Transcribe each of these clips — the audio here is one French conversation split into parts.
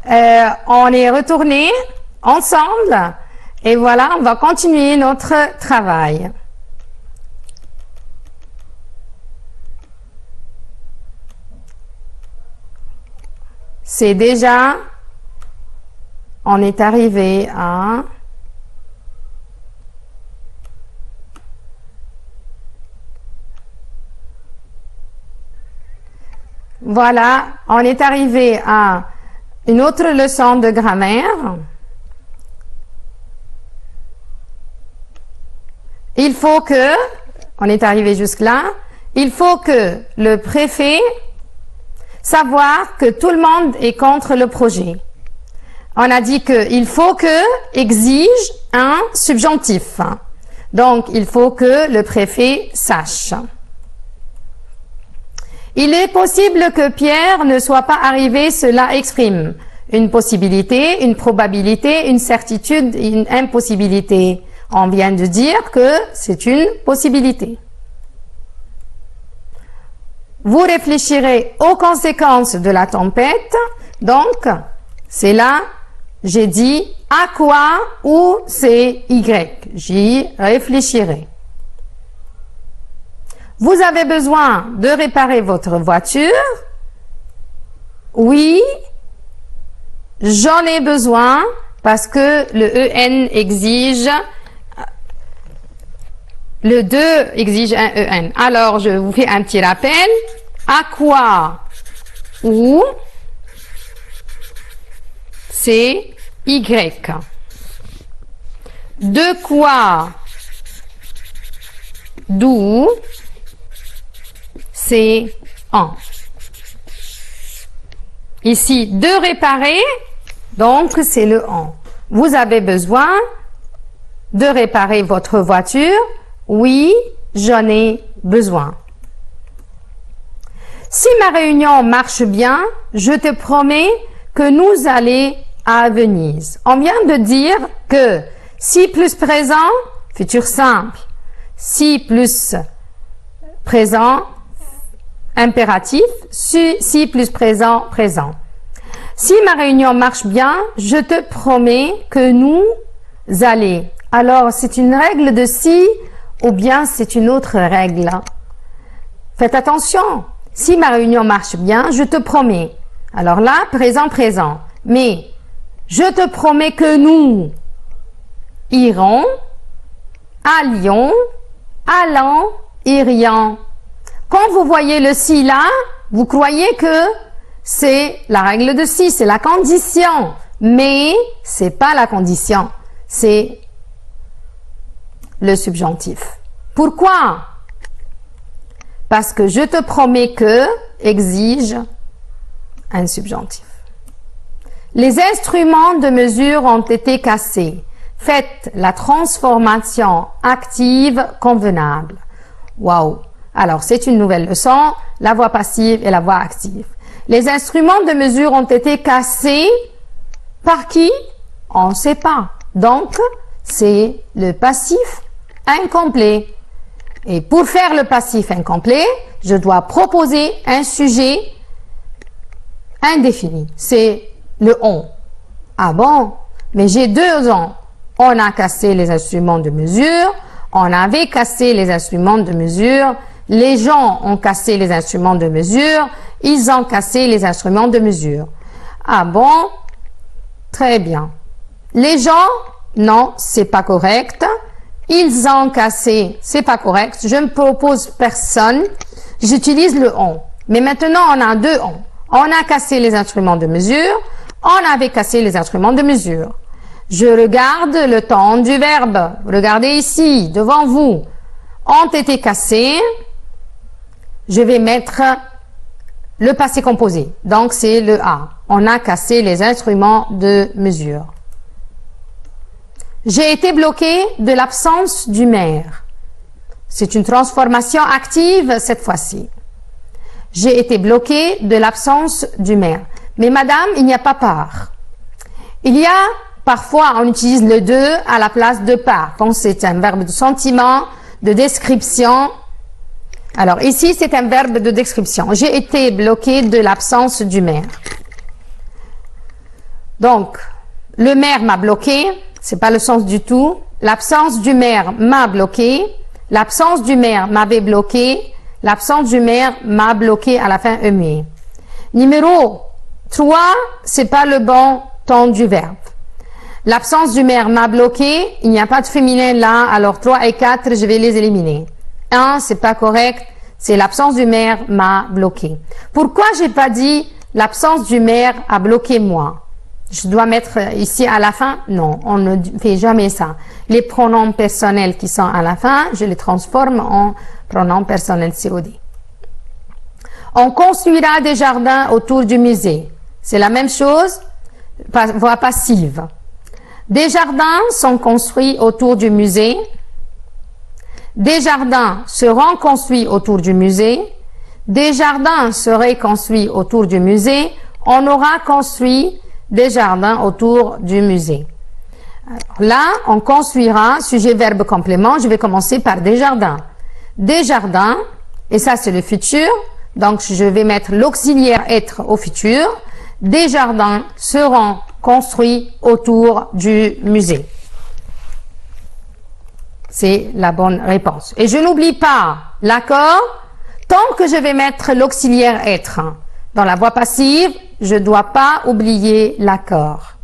On est retourné ensemble et voilà, on va continuer notre travail. C'est déjà, on est arrivé à voilà, on est arrivé à une autre leçon de grammaire. Il faut que, on est arrivé jusque-là, il faut que le préfet savoir que tout le monde est contre le projet. On a dit qu'il faut que exige un subjonctif. Donc, il faut que le préfet sache. Il est possible que Pierre ne soit pas arrivé, cela exprime une possibilité, une probabilité, une certitude, une impossibilité. On vient de dire que c'est une possibilité. Vous réfléchirez aux conséquences de la tempête. Donc, c'est là, j'ai dit à quoi ou c'est Y. J'y réfléchirai. Vous avez besoin de réparer votre voiture. Oui, j'en ai besoin parce que le EN exige, le 2 exige un EN. Alors, je vous fais un petit rappel. À quoi ou c'est Y. De quoi, d'où, c'est en. Ici, de réparer, donc c'est le en. Vous avez besoin de réparer votre voiture. Oui, j'en ai besoin. Si ma réunion marche bien, je te promets que nous allons à Venise. On vient de dire que si plus présent, futur simple, si plus présent, impératif, si plus présent, présent. Si ma réunion marche bien, je te promets que nous allons. Alors, c'est une règle de si ou bien c'est une autre règle. Faites attention. Si ma réunion marche bien, je te promets. Alors là, présent, présent. Mais, je te promets que nous irons, allions, allant, irions. Quand vous voyez le si là, vous croyez que c'est la règle de si, c'est la condition. Mais, c'est pas la condition. C'est le subjonctif. Pourquoi? Parce que je te promets que exige un subjonctif. Les instruments de mesure ont été cassés. Faites la transformation active convenable. Waouh! Alors, c'est une nouvelle leçon, la voix passive et la voix active. Les instruments de mesure ont été cassés par qui? On ne sait pas. Donc, c'est le passif incomplet. Et pour faire le passif incomplet, je dois proposer un sujet indéfini. C'est le on. Ah bon? Mais j'ai 2 ans. On a cassé les instruments de mesure. On avait cassé les instruments de mesure. Les gens ont cassé les instruments de mesure. Ils ont cassé les instruments de mesure. Ah bon? Très bien. Les gens? Non, c'est pas correct. Ils ont cassé, c'est pas correct. Je ne propose personne. J'utilise le on. Mais maintenant, on a 2 on. On a cassé les instruments de mesure. On avait cassé les instruments de mesure. Je regarde le temps du verbe. Regardez ici, devant vous. Ont été cassés. Je vais mettre le passé composé. Donc, c'est le A. On a cassé les instruments de mesure. J'ai été bloqué de l'absence du maire. C'est une transformation active cette fois-ci. J'ai été bloqué de l'absence du maire. Mais madame, il n'y a pas par. Il y a, parfois, on utilise le de à la place de par. Quand c'est un verbe de sentiment, de description. Alors ici, c'est un verbe de description. J'ai été bloqué de l'absence du maire. Donc, le maire m'a bloqué, c'est pas le sens du tout. L'absence du maire m'a bloqué. L'absence du maire m'avait bloqué. L'absence du maire m'a bloqué à la fin E muet. Numéro 3, c'est pas le bon temps du verbe. L'absence du maire m'a bloqué. Il n'y a pas de féminin là. Alors 3 et 4, je vais les éliminer. 1, c'est pas correct. C'est l'absence du maire m'a bloqué. Pourquoi j'ai pas dit l'absence du maire a bloqué moi? Je dois mettre ici à la fin? Non, on ne fait jamais ça. Les pronoms personnels qui sont à la fin, je les transforme en pronoms personnels COD. On construira des jardins autour du musée. C'est la même chose, voix passive. Des jardins sont construits autour du musée. Des jardins seront construits autour du musée. Des jardins seraient construits autour du musée. On aura construit des jardins autour du musée. Alors là, on construira, sujet, verbe, complément. Je vais commencer par des jardins. Des jardins, et ça c'est le futur. Donc je vais mettre l'auxiliaire être au futur. Des jardins seront construits autour du musée. C'est la bonne réponse. Et je n'oublie pas l'accord. Tant que je vais mettre l'auxiliaire être dans la voix passive, je ne dois pas oublier l'accord.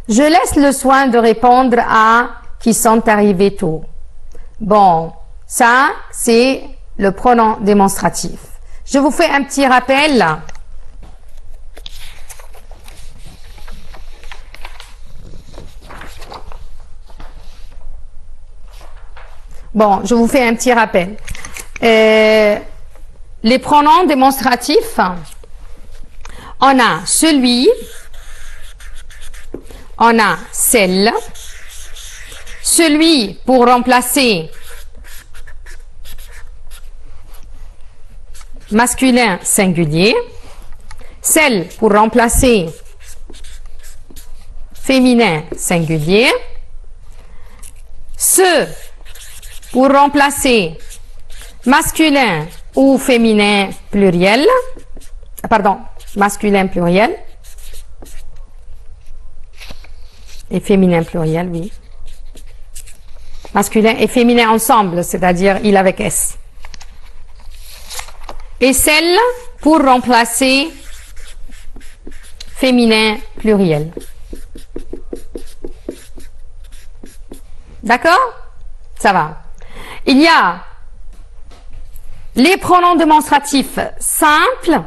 Je laisse le soin de répondre à qui sont arrivés tôt. Bon, ça, c'est le pronom démonstratif. Je vous fais un petit rappel. Bon, je vous fais un petit rappel. Les pronoms démonstratifs, on a celui, on a celle, celui pour remplacer masculin singulier, celle pour remplacer féminin singulier, ce pour remplacer masculin ou féminin pluriel, pardon, masculin pluriel et féminin pluriel, oui. Masculin et féminin ensemble, c'est-à-dire il avec S. Et celle pour remplacer féminin pluriel. D'accord? Ça va. Il y a les pronoms démonstratifs simples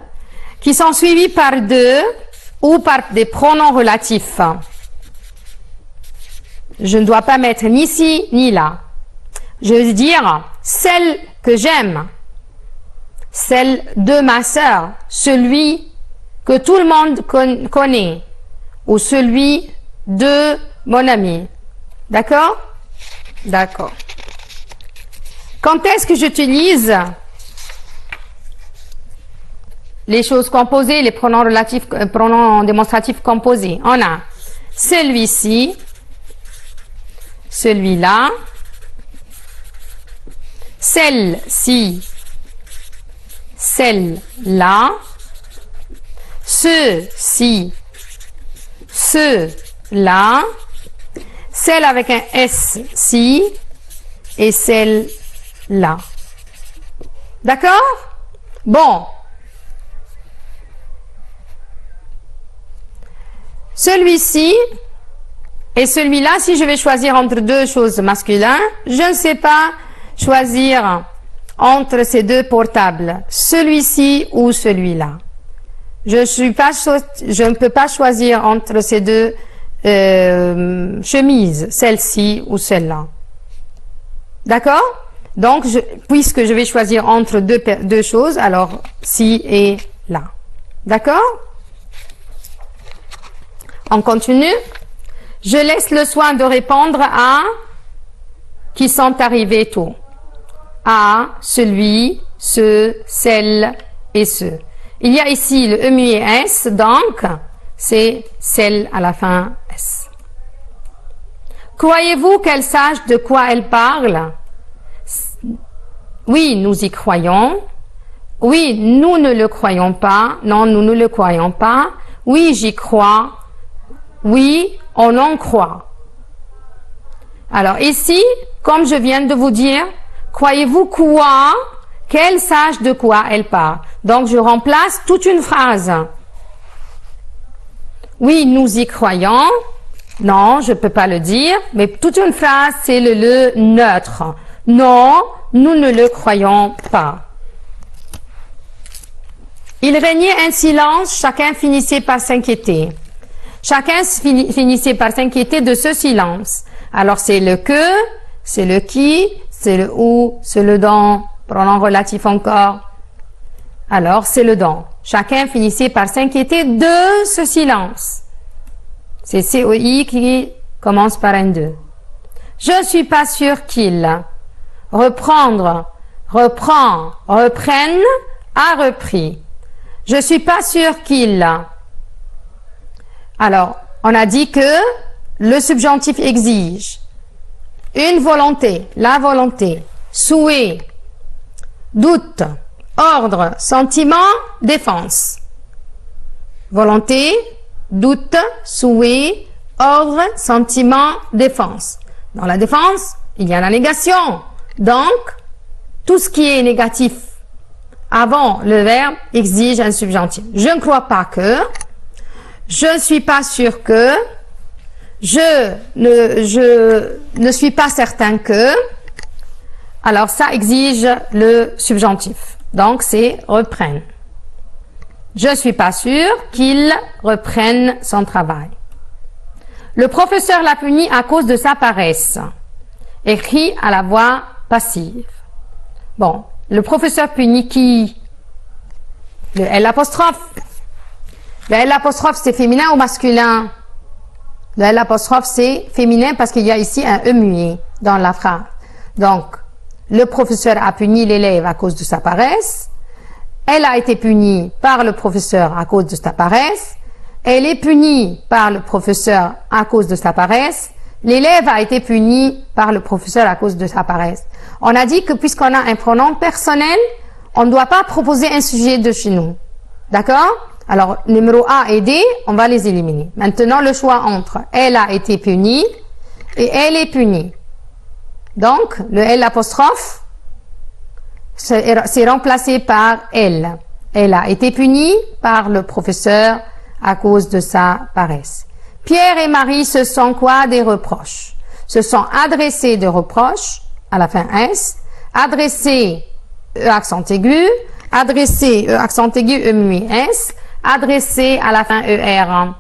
qui sont suivis par deux ou par des pronoms relatifs. Je ne dois pas mettre ni ici ni là. Je veux dire celle que j'aime, celle de ma sœur, celui que tout le monde connaît ou celui de mon ami. D'accord? D'accord. Quand est-ce que j'utilise les choses composées, les pronoms relatifs, pronoms démonstratifs composés? On a celui-ci, celui-là, celle-ci, celle-là, ceux-ci, ceux-là, celle avec un S-ci et celle-là. D'accord? Bon. Celui-ci et celui-là, si je vais choisir entre deux choses masculines, je ne sais pas choisir entre ces deux portables, celui-ci ou celui-là. Je ne peux pas choisir entre ces deux chemises, celle-ci ou celle-là. D'accord? Donc, puisque je vais choisir entre deux choses, alors ci et là. D'accord? On continue. Je laisse le soin de répondre à qui sont arrivés tôt. À celui, ce, celle et ce. Il y a ici le E muet S, donc c'est celle à la fin S. Croyez-vous qu'elle sache de quoi elle parle? Oui, nous y croyons. Oui, nous ne le croyons pas. Non, nous ne le croyons pas. Oui, j'y crois. Oui, on en croit. Alors ici, comme je viens de vous dire, croyez-vous quoi? Qu'elle sache de quoi elle parle. Donc je remplace toute une phrase. Oui, nous y croyons. Non, je peux pas le dire, mais toute une phrase, c'est le neutre. Non, nous ne le croyons pas. Il régnait un silence, chacun finissait par s'inquiéter. Chacun finissait par s'inquiéter de ce silence. Alors c'est le que, c'est le qui, c'est le où, c'est le dont, pronom relatif encore. Alors c'est le dont. Chacun finissait par s'inquiéter de ce silence. C'est COI qui commence par un 2. Je suis pas sûr qu'il. Reprendre, reprend, reprenne, a repris. Je suis pas sûr qu'il. Alors, on a dit que le subjonctif exige une volonté, la volonté, souhait, doute, ordre, sentiment, défense. Volonté, doute, souhait, ordre, sentiment, défense. Dans la défense, il y a la négation. Donc, tout ce qui est négatif avant le verbe exige un subjonctif. Je ne crois pas que, je ne suis pas sûr que, je ne suis pas certain que. Alors, ça exige le subjonctif. Donc, c'est reprenne. Je suis pas sûr qu'il reprenne son travail. Le professeur l'a puni à cause de sa paresse. Écrit à la voix passive. Bon, le professeur punit qui? Le L'. Le L', c'est féminin ou masculin? Le L', c'est féminin parce qu'il y a ici un E muet dans la phrase. Donc, le professeur a puni l'élève à cause de sa paresse. Elle a été punie par le professeur à cause de sa paresse. Elle est punie par le professeur à cause de sa paresse. L'élève a été puni par le professeur à cause de sa paresse. On a dit que puisqu'on a un pronom personnel, on ne doit pas proposer un sujet de chez nous. D'accord? Alors, numéro A et D, on va les éliminer. Maintenant, le choix entre elle a été punie et elle est punie. Donc, le L', c'est remplacé par elle. Elle a été punie par le professeur à cause de sa paresse. Pierre et Marie se sont quoi? Des reproches. Se sont adressés de reproches, à la fin S, adressés, E accent aigu, adressés, E accent aigu, E muet S, adressés à la fin ER.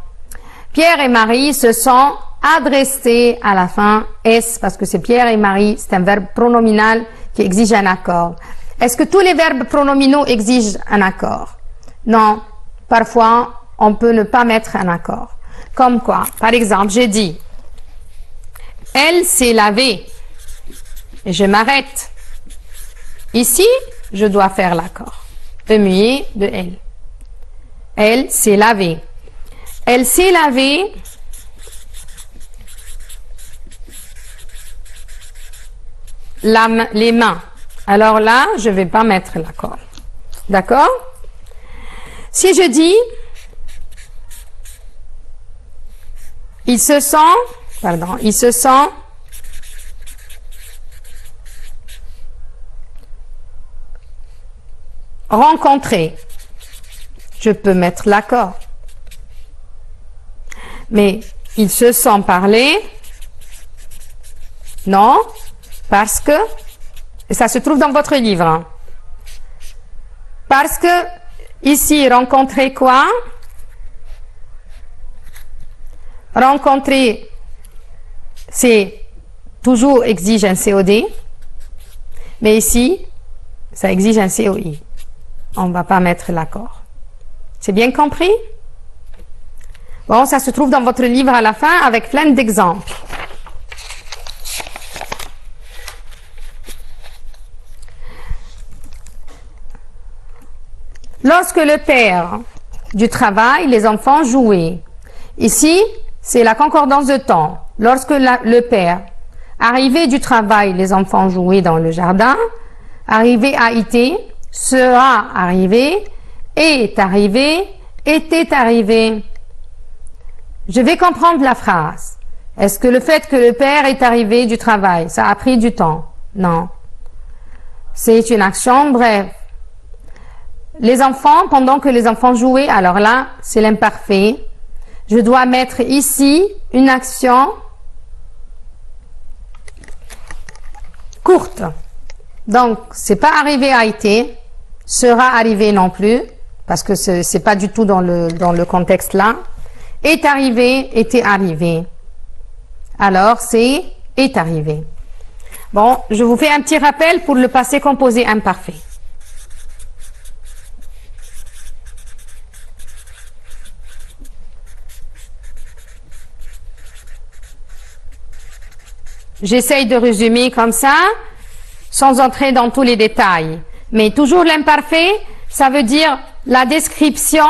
Pierre et Marie se sont adressés à la fin S, parce que c'est Pierre et Marie, c'est un verbe pronominal qui exige un accord. Est-ce que tous les verbes pronominaux exigent un accord? Non. Parfois, on peut ne pas mettre un accord. Comme quoi? Par exemple, j'ai dit, elle s'est lavée. Et je m'arrête. Ici, je dois faire l'accord. E muet de elle. Elle s'est lavée. Elle s'est lavée. Les mains. Alors là, je vais pas mettre l'accord. D'accord? Si je dis, ils se sont rencontrés. Je peux mettre l'accord. Mais ils se sont parlé. Non, parce que, et ça se trouve dans votre livre. Hein. Parce que, ici, rencontrer quoi? Rencontrer, c'est toujours exige un COD, mais ici, ça exige un COI. On ne va pas mettre l'accord. C'est bien compris? Bon, ça se trouve dans votre livre à la fin avec plein d'exemples. Lorsque le père du travail, les enfants jouaient. Ici, c'est la concordance de temps. Lorsque le père arrivait du travail, les enfants jouaient dans le jardin. Arrivé a été, sera arrivé, est arrivé, était arrivé. Je vais comprendre la phrase. Est-ce que le fait que le père est arrivé du travail, ça a pris du temps? Non. C'est une action brève. Les enfants, pendant que les enfants jouaient, alors là, c'est l'imparfait. Je dois mettre ici une action courte. Donc, c'est pas arrivé a été, sera arrivé non plus, parce que c'est pas du tout dans le contexte là. Est arrivé, était arrivé. Alors, c'est est arrivé. Bon, je vous fais un petit rappel pour le passé composé imparfait. J'essaye de résumer comme ça, sans entrer dans tous les détails. Mais toujours l'imparfait, ça veut dire la description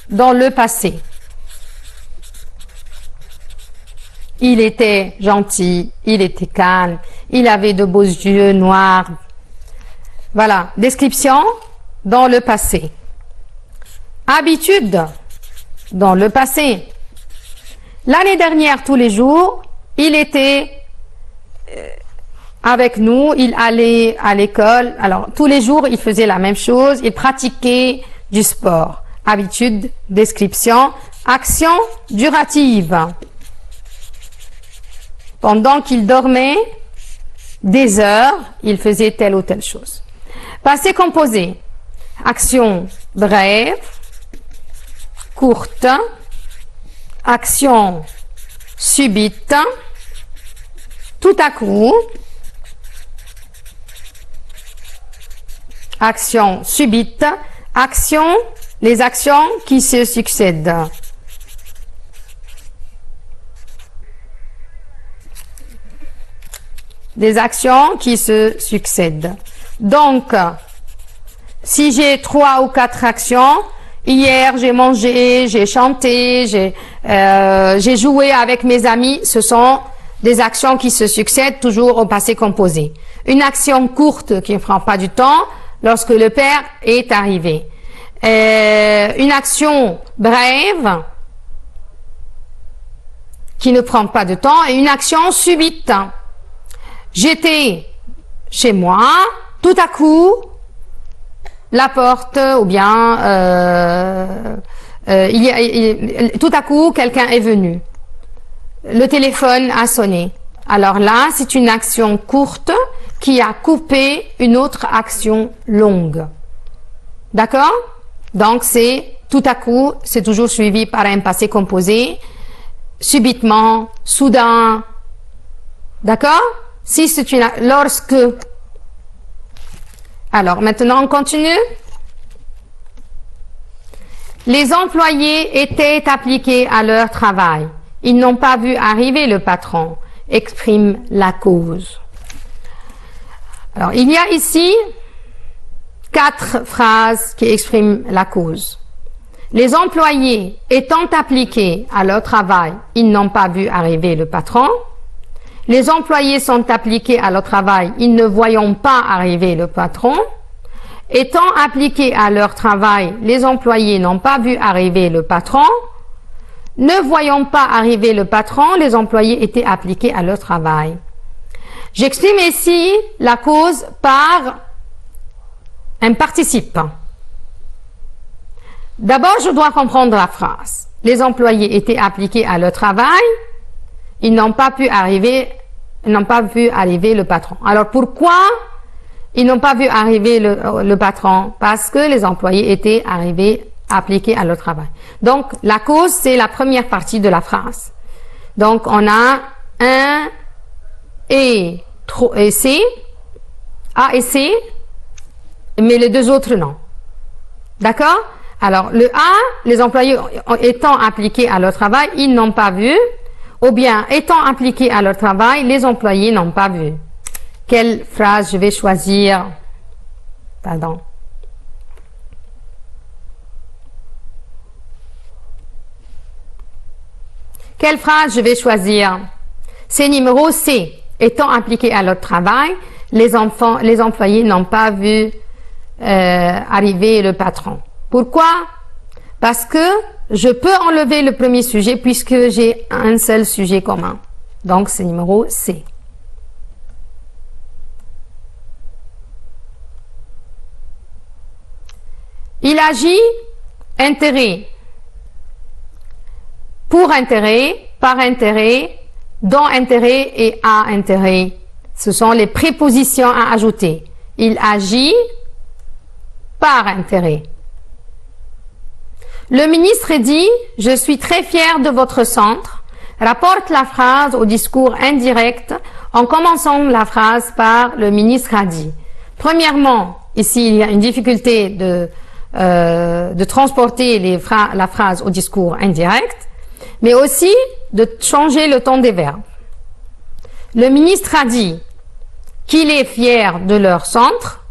dans le passé. Il était gentil, il était calme, il avait de beaux yeux noirs. Voilà, description dans le passé. Habitude dans le passé. L'année dernière, tous les jours, il était avec nous, il allait à l'école. Alors, tous les jours, il faisait la même chose, il pratiquait du sport. Habitude, description, action durative. Pendant qu'il dormait des heures, il faisait telle ou telle chose. Passé composé. Action brève, courte, action subite, tout à coup, action subite, action, les actions qui se succèdent. Des actions qui se succèdent. Donc, si j'ai 3 ou 4 actions, hier j'ai mangé, j'ai chanté, j'ai joué avec mes amis, ce sont des actions qui se succèdent toujours au passé composé. Une action courte qui ne prend pas du temps lorsque le père est arrivé. Une action brève qui ne prend pas de temps et une action subite. J'étais chez moi, tout à coup, la porte, ou bien tout à coup, quelqu'un est venu. Le téléphone a sonné. Alors là, c'est une action courte qui a coupé une autre action longue. D'accord? Donc, c'est tout à coup, c'est toujours suivi par un passé composé, subitement, soudain. D'accord? Si c'est une, lorsque. Alors, maintenant, on continue. Les employés étaient appliqués à leur travail. Ils n'ont pas vu arriver le patron. Exprime la cause. Alors, il y a ici 4 phrases qui expriment la cause. Les employés étant appliqués à leur travail, ils n'ont pas vu arriver le patron. Les employés sont appliqués à leur travail, ils ne voyons pas arriver le patron. Étant appliqués à leur travail, les employés n'ont pas vu arriver le patron. Ne voyons pas arriver le patron, les employés étaient appliqués à leur travail. J'exprime ici la cause par un participe. D'abord, je dois comprendre la phrase. Les employés étaient appliqués à leur travail, ils n'ont pas vu arriver le patron. Alors pourquoi ils n'ont pas vu arriver le patron? Parce que les employés étaient appliqués à leur travail. Donc la cause, c'est la première partie de la phrase. Donc on a un et C, A et C, mais les deux autres non. D'accord? Alors le A, les employés étant appliqués à leur travail, ils n'ont pas vu. Ou bien, étant appliqués à leur travail, les employés n'ont pas vu. Quelle phrase je vais choisir? Pardon. Quelle phrase je vais choisir? C'est numéro C. Étant appliqués à leur travail, les employés n'ont pas vu arriver le patron. Pourquoi? parce que je peux enlever le premier sujet puisque j'ai un seul sujet commun. Donc, c'est numéro C. Il agit intérêt, pour intérêt, par intérêt, dont intérêt et à intérêt. Ce sont les prépositions à ajouter. Il agit par intérêt. Le ministre dit « Je suis très fier de votre centre ». Rapporte la phrase au discours indirect en commençant la phrase par « Le ministre a dit ». Premièrement, ici, il y a une difficulté de transporter la phrase au discours indirect, mais aussi de changer le ton des verbes. Le ministre a dit qu'il est fier de leur centre.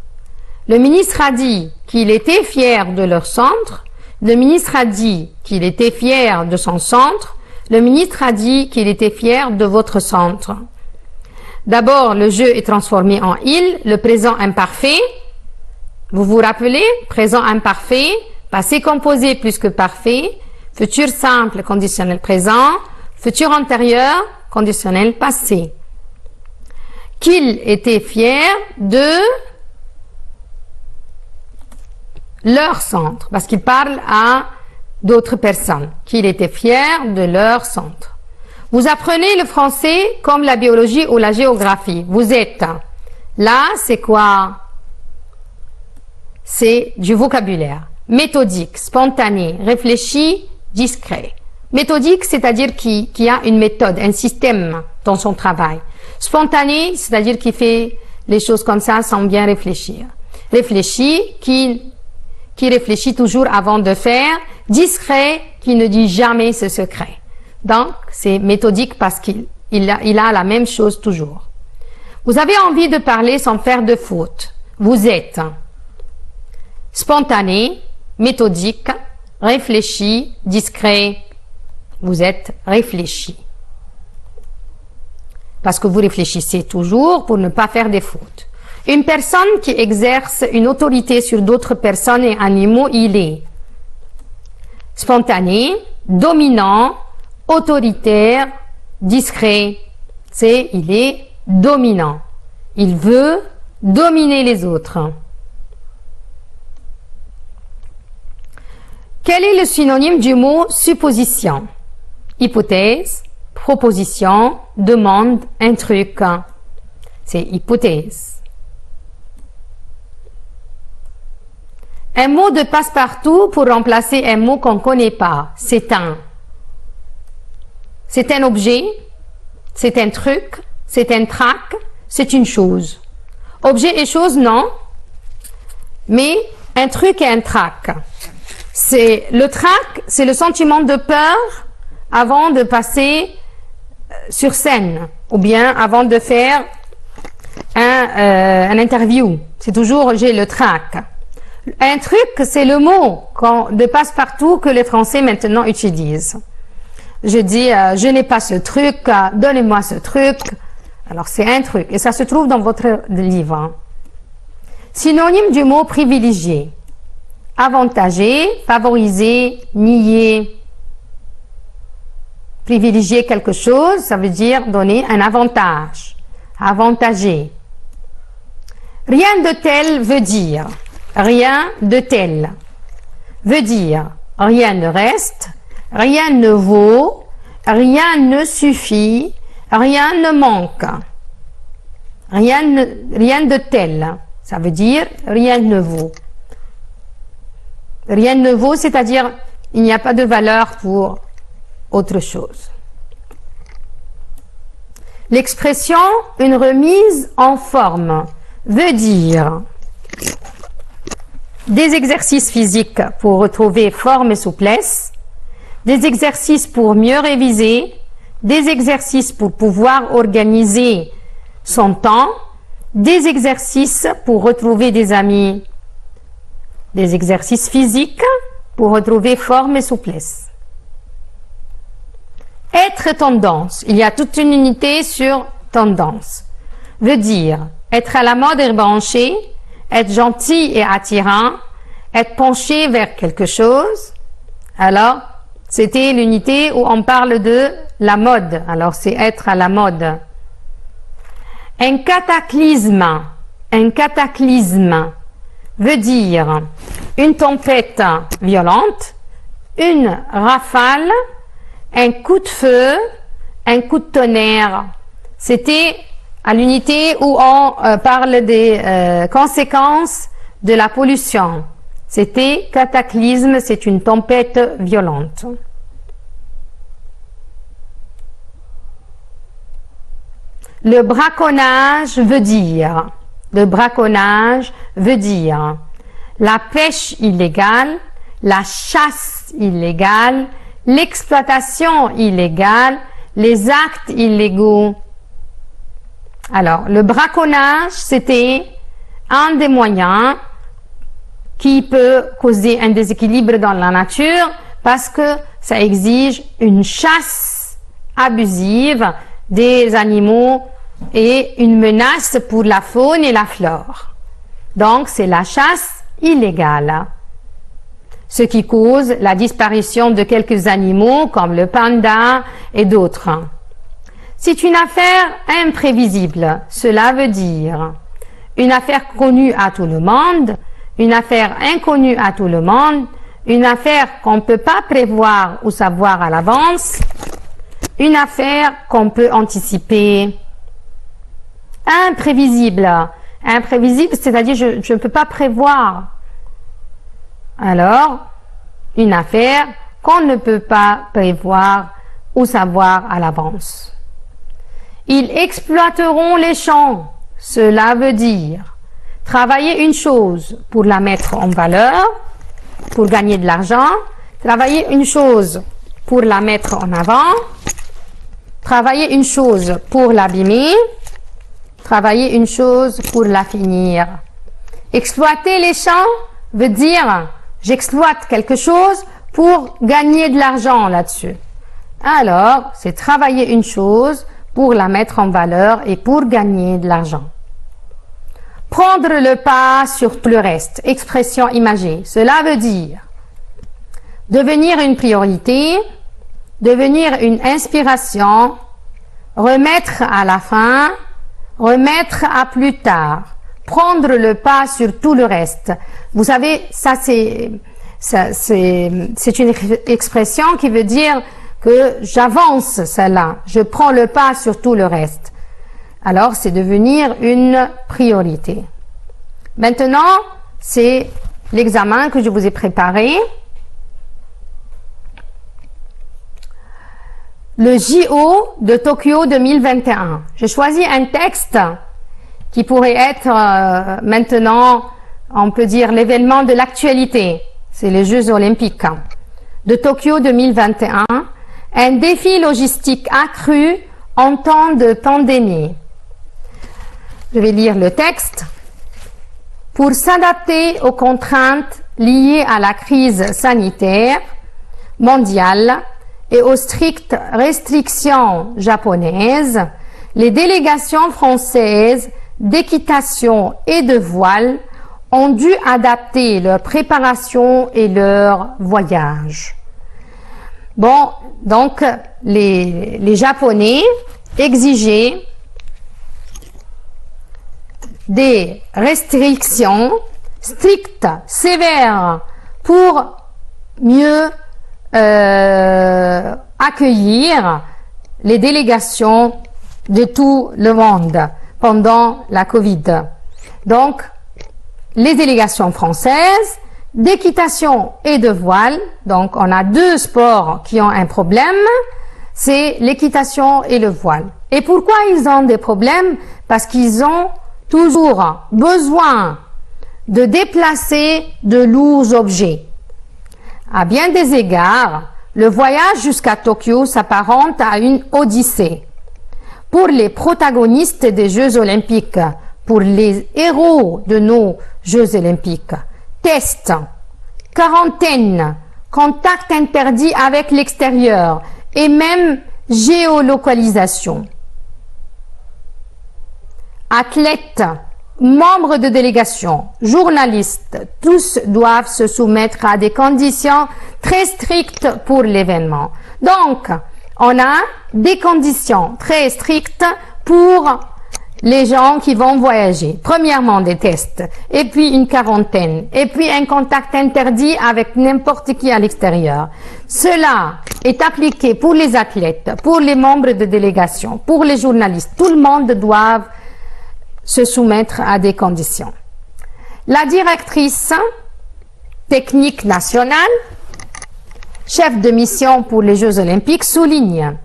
Le ministre a dit qu'il était fier de leur centre. Le ministre a dit qu'il était fier de son centre. Le ministre a dit qu'il était fier de votre centre. D'abord, le jeu est transformé en il, le présent imparfait. Vous vous rappelez, présent imparfait, passé composé plus que parfait, futur simple, conditionnel présent, futur antérieur, conditionnel passé. Qu'il était fier de leur centre, parce qu'il parle à d'autres personnes, qu'il était fier de leur centre. Vous apprenez le français comme la biologie ou la géographie. Vous êtes là, c'est quoi? C'est du vocabulaire. Méthodique, spontané, réfléchi, discret. Méthodique, c'est-à-dire qui a une méthode, un système dans son travail. Spontané, c'est-à-dire qui fait les choses comme ça sans bien réfléchir. Réfléchi, qui réfléchit toujours avant de faire. Discret, qui ne dit jamais ce secret. Donc, c'est méthodique parce qu'il a la même chose toujours. Vous avez envie de parler sans faire de faute. Vous êtes spontané, méthodique, réfléchi, discret. Vous êtes réfléchi. Parce que vous réfléchissez toujours pour ne pas faire des fautes. Une personne qui exerce une autorité sur d'autres personnes et animaux, il est spontané, dominant, autoritaire, discret. Il est dominant. Il veut dominer les autres. Quel est le synonyme du mot supposition? Hypothèse, proposition, demande, un truc. C'est hypothèse. Un mot de passe-partout pour remplacer un mot qu'on ne connaît pas. C'est un objet, c'est un truc, c'est un trac, c'est une chose. Objet et chose, non. Mais un truc et un trac. Le trac, c'est le sentiment de peur avant de passer sur scène ou bien avant de faire un interview. C'est toujours j'ai le trac. Un truc, c'est le mot de passe-partout que les Français maintenant utilisent. Je dis, je n'ai pas ce truc, donnez-moi ce truc. Alors, c'est un truc. Et ça se trouve dans votre livre. Synonyme du mot privilégié. Avantager, favoriser, nier. Privilégier quelque chose, ça veut dire donner un avantage. Avantager. Rien de tel veut dire. Rien de tel veut dire rien ne reste, rien ne vaut, rien ne suffit, rien ne manque. Rien de tel, ça veut dire rien ne vaut. Rien ne vaut, c'est-à-dire il n'y a pas de valeur pour autre chose. L'expression une remise en forme veut dire des exercices physiques pour retrouver forme et souplesse, des exercices pour mieux réviser, des exercices pour pouvoir organiser son temps, des exercices pour retrouver des amis, des exercices physiques pour retrouver forme et souplesse. Être tendance, il y a toute une unité sur tendance, veut dire être à la mode et branché, être gentil et attirant, être penché vers quelque chose, Alors, c'était l'unité où on parle de la mode. Alors, c'est être à la mode. Un cataclysme veut dire une tempête violente, une rafale, un coup de feu, un coup de tonnerre. C'était à l'unité où on parle des conséquences de la pollution. C'était cataclysme, c'est une tempête violente. Le braconnage veut dire la pêche illégale, la chasse illégale, l'exploitation illégale, les actes illégaux. Alors, le braconnage, c'était un des moyens qui peut causer un déséquilibre dans la nature parce que ça exige une chasse abusive des animaux et une menace pour la faune et la flore. Donc, c'est la chasse illégale, ce qui cause la disparition de quelques animaux comme le panda et d'autres. C'est une affaire imprévisible, cela veut dire une affaire connue à tout le monde, une affaire inconnue à tout le monde, une affaire qu'on ne peut pas prévoir ou savoir à l'avance, une affaire qu'on peut anticiper. Imprévisible, c'est-à-dire je ne peux pas prévoir. Alors, une affaire qu'on ne peut pas prévoir ou savoir à l'avance. Ils exploiteront les champs, cela veut dire travailler une chose pour la mettre en valeur, pour gagner de l'argent, travailler une chose pour la mettre en avant, travailler une chose pour l'abîmer, travailler une chose pour la finir. Exploiter les champs veut dire j'exploite quelque chose pour gagner de l'argent là-dessus. Alors, c'est travailler une chose pour la mettre en valeur et pour gagner de l'argent. Prendre le pas sur tout le reste, expression imagée, cela veut dire devenir une priorité, devenir une inspiration, remettre à la fin, remettre à plus tard, prendre le pas sur tout le reste. Vous savez, c'est une expression qui veut dire que j'avance celle-là, je prends le pas sur tout le reste. Alors, c'est devenir une priorité. Maintenant, c'est l'examen que je vous ai préparé. Le JO de Tokyo 2021. J'ai choisi un texte qui pourrait être maintenant, on peut dire, l'événement de l'actualité. C'est les Jeux olympiques de Tokyo 2021. Un défi logistique accru en temps de pandémie. Je vais lire le texte. Pour s'adapter aux contraintes liées à la crise sanitaire mondiale et aux strictes restrictions japonaises, les délégations françaises d'équitation et de voile ont dû adapter leur préparation et leur voyage. Bon, donc les Japonais exigeaient des restrictions strictes, sévères, pour mieux accueillir les délégations de tout le monde pendant la Covid. Donc, les délégations françaises d'équitation et de voile, donc on a deux sports qui ont un problème, c'est l'équitation et le voile. Et pourquoi ils ont des problèmes? Parce qu'ils ont toujours besoin de déplacer de lourds objets. À bien des égards, le voyage jusqu'à Tokyo s'apparente à une odyssée. Pour les protagonistes des Jeux olympiques, pour les héros de nos Jeux olympiques, tests, quarantaine, contact interdit avec l'extérieur et même géolocalisation. Athlètes, membres de délégation, journalistes, tous doivent se soumettre à des conditions très strictes pour l'événement. Donc, on a des conditions très strictes pour les gens qui vont voyager. Premièrement, des tests, et puis une quarantaine, et puis un contact interdit avec n'importe qui à l'extérieur. Cela est appliqué pour les athlètes, pour les membres de délégation, pour les journalistes. Tout le monde doit se soumettre à des conditions. La directrice technique nationale, chef de mission pour les Jeux Olympiques, souligne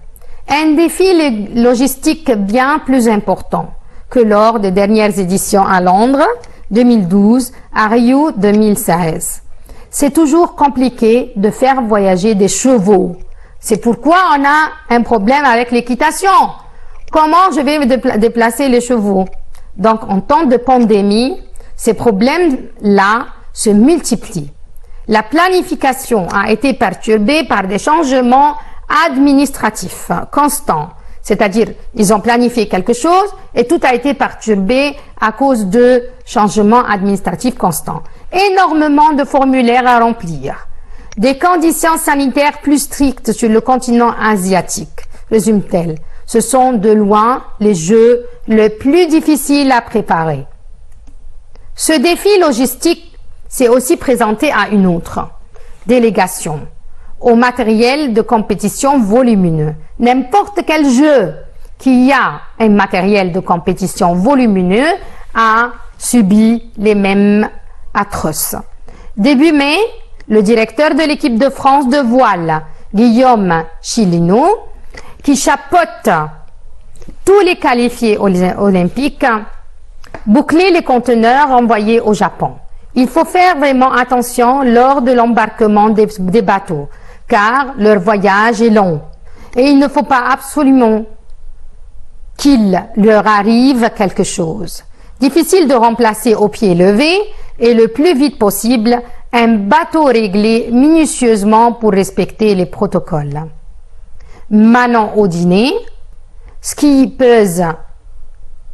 un défi logistique bien plus important que lors des dernières éditions à Londres 2012, à Rio 2016. C'est toujours compliqué de faire voyager des chevaux. C'est pourquoi on a un problème avec l'équitation. Comment je vais déplacer les chevaux? Donc, en temps de pandémie, ces problèmes-là se multiplient. La planification a été perturbée par des changements administratifs constants. C'est-à-dire, ils ont planifié quelque chose et tout a été perturbé à cause de changements administratifs constants. Énormément de formulaires à remplir. Des conditions sanitaires plus strictes sur le continent asiatique, résume-t-elle. Ce sont de loin les jeux les plus difficiles à préparer. Ce défi logistique s'est aussi présenté à une autre délégation, au matériel de compétition volumineux. N'importe quel jeu qui a un matériel de compétition volumineux a subi les mêmes atroces. Début mai, le directeur de l'équipe de France de voile, Guillaume Chilino, qui chapeaute tous les qualifiés olympiques, boucler les conteneurs envoyés au Japon. Il faut faire vraiment attention lors de l'embarquement des bateaux, car leur voyage est long. Et il ne faut pas absolument qu'il leur arrive quelque chose. Difficile de remplacer au pied levé et le plus vite possible un bateau réglé minutieusement pour respecter les protocoles. Manon Audinet, skieuse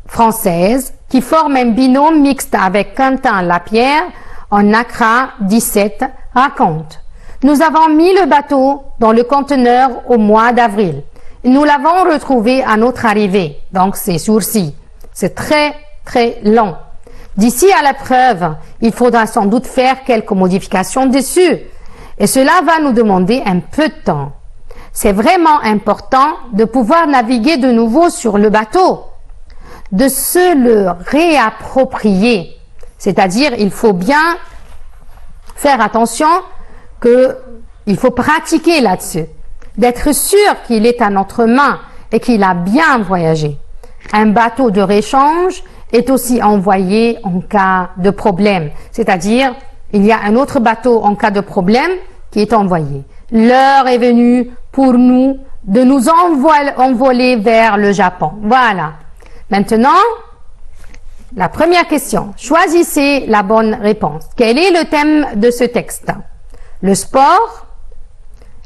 française, qui forme un binôme mixte avec Quentin Lapierre en Accra 17, raconte: nous avons mis le bateau dans le conteneur au mois d'avril. Nous l'avons retrouvé à notre arrivée, donc c'est sourcils. C'est très, très long. D'ici à l'épreuve, il faudra sans doute faire quelques modifications dessus. Et cela va nous demander un peu de temps. C'est vraiment important de pouvoir naviguer de nouveau sur le bateau, de se le réapproprier. C'est-à-dire, il faut bien faire attention qu'il faut pratiquer là-dessus, d'être sûr qu'il est à notre main et qu'il a bien voyagé. Un bateau de réchange est aussi envoyé en cas de problème, c'est-à-dire il y a un autre bateau en cas de problème qui est envoyé. L'heure est venue pour nous de nous envoler vers le Japon. Voilà. Maintenant, la première question. Choisissez la bonne réponse. Quel est le thème de ce texte? Le sport,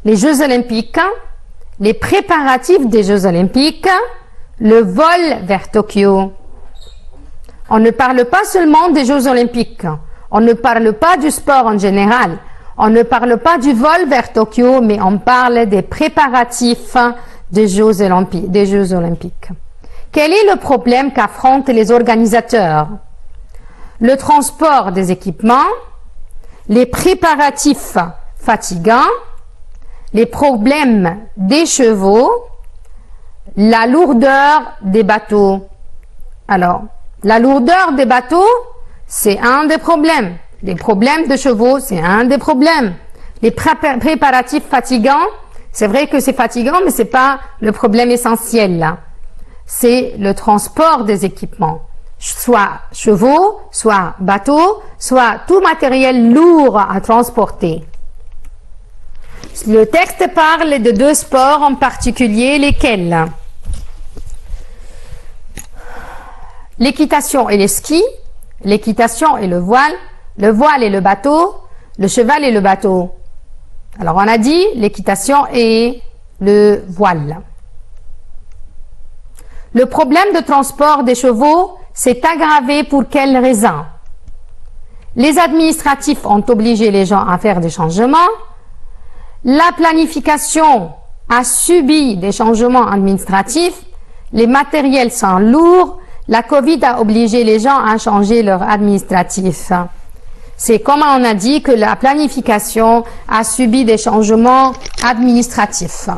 les Jeux Olympiques, les préparatifs des Jeux Olympiques, le vol vers Tokyo. On ne parle pas seulement des Jeux Olympiques. On ne parle pas du sport en général. On ne parle pas du vol vers Tokyo, mais on parle des préparatifs des Jeux Olympiques. Quel est le problème qu'affrontent les organisateurs? Le transport des équipements, les préparatifs fatigants, les problèmes des chevaux, la lourdeur des bateaux. Alors, la lourdeur des bateaux, c'est un des problèmes. Les problèmes de chevaux, c'est un des problèmes. Les préparatifs fatigants, c'est vrai que c'est fatigant, mais c'est pas le problème essentiel là. C'est le transport des équipements. Soit chevaux, soit bateaux, soit tout matériel lourd à transporter. Le texte parle de deux sports en particulier, lesquels? L'équitation et les skis, l'équitation et le voile et le bateau, le cheval et le bateau. Alors on a dit l'équitation et le voile. Le problème de transport des chevaux s'est aggravé pour quelle raison? Les administratifs ont obligé les gens à faire des changements. La planification a subi des changements administratifs. Les matériels sont lourds. La Covid a obligé les gens à changer leur administratif. C'est comme on a dit que la planification a subi des changements administratifs.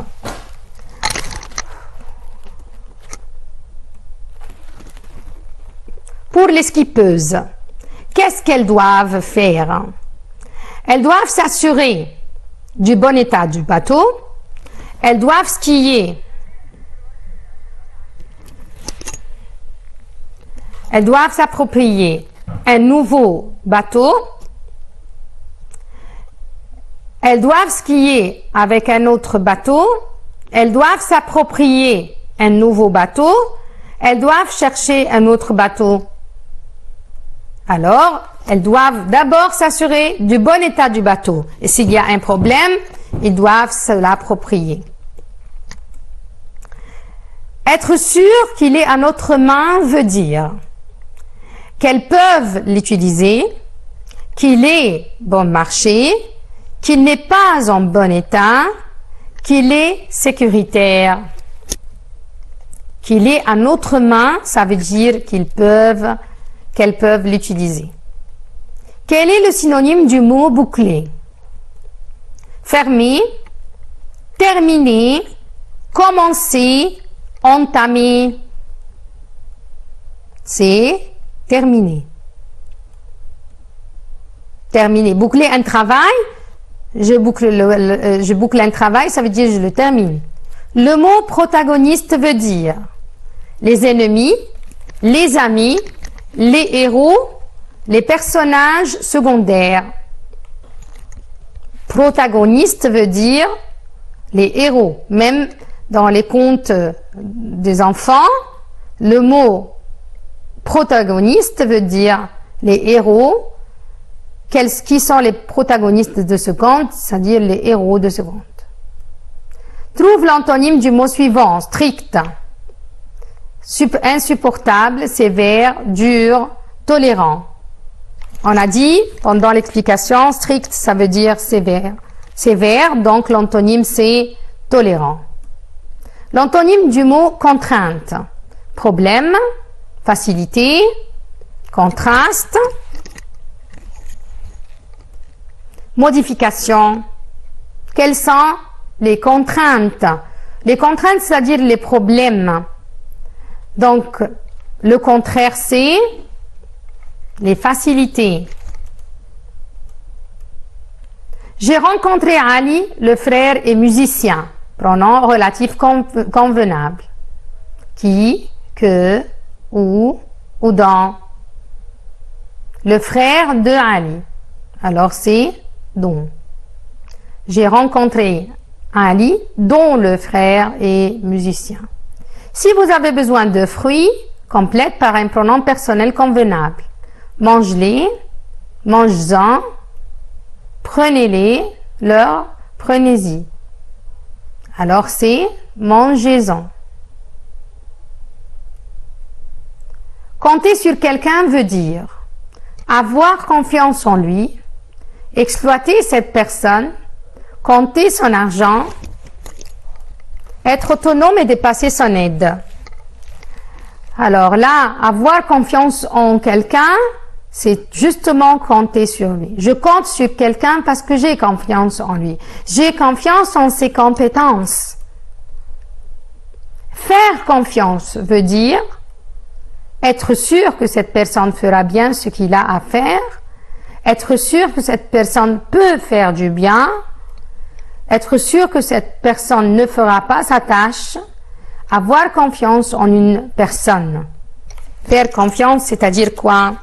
Pour les skippeuses, qu'est-ce qu'elles doivent faire? Elles doivent s'assurer du bon état du bateau. Elles doivent skier. Elles doivent s'approprier un nouveau bateau. Elles doivent skier avec un autre bateau. Elles doivent s'approprier un nouveau bateau. Elles doivent chercher un autre bateau. Alors, elles doivent d'abord s'assurer du bon état du bateau. Et s'il y a un problème, ils doivent se l'approprier. Être sûr qu'il est à notre main veut dire qu'elles peuvent l'utiliser, qu'il est bon marché, qu'il n'est pas en bon état, qu'il est sécuritaire. Qu'il est à notre main, ça veut dire qu'elles peuvent l'utiliser. Quel est le synonyme du mot boucler? Fermer, terminer, commencer, entamer. C'est terminer. Terminer. Boucler un travail, je boucle un travail, ça veut dire je le termine. Le mot protagoniste veut dire les ennemis, les amis, les héros, les personnages secondaires. Protagoniste veut dire les héros. Même dans les contes des enfants, le mot protagoniste veut dire les héros. Qui sont les protagonistes de ce conte, c'est-à-dire les héros de ce conte. Trouve l'antonyme du mot suivant, strict. Insupportable, sévère, dur, tolérant. On a dit pendant l'explication, strict, ça veut dire sévère. Sévère, donc l'antonyme c'est tolérant. L'antonyme du mot contrainte. Problème, facilité, contraste, modification. Quelles sont les contraintes? Les contraintes, c'est-à-dire les problèmes. Donc, le contraire, c'est les facilités. J'ai rencontré Ali, le frère et musicien. Pronom relatif convenable. Qui, que, où, ou dans. Le frère de Ali. Alors, c'est dont. J'ai rencontré Ali, dont le frère est musicien. Si vous avez besoin de fruits, complète par un pronom personnel convenable. Mange-les, mange-en, prenez-les, leur, prenez-y. Alors c'est mangez-en. Compter sur quelqu'un veut dire avoir confiance en lui, exploiter cette personne, compter son argent, être autonome et dépasser son aide. Alors là, avoir confiance en quelqu'un, c'est justement compter sur lui. Je compte sur quelqu'un parce que j'ai confiance en lui. J'ai confiance en ses compétences. Faire confiance veut dire être sûr que cette personne fera bien ce qu'il a à faire, être sûr que cette personne peut faire du bien, être sûr que cette personne ne fera pas sa tâche, avoir confiance en une personne. Faire confiance, c'est-à-dire quoi?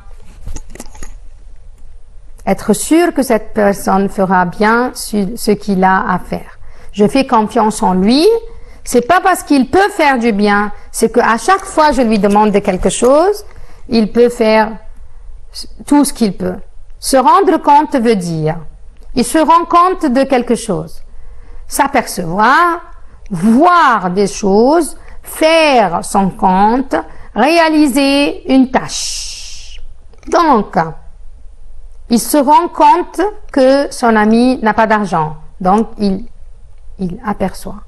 Être sûr que cette personne fera bien ce qu'il a à faire. Je fais confiance en lui, c'est pas parce qu'il peut faire du bien, c'est qu'à chaque fois je lui demande de quelque chose, il peut faire tout ce qu'il peut. Se rendre compte veut dire, il se rend compte de quelque chose. S'apercevoir, voir des choses, faire son compte, réaliser une tâche. Donc, il se rend compte que son ami n'a pas d'argent. Donc, il s'aperçoit.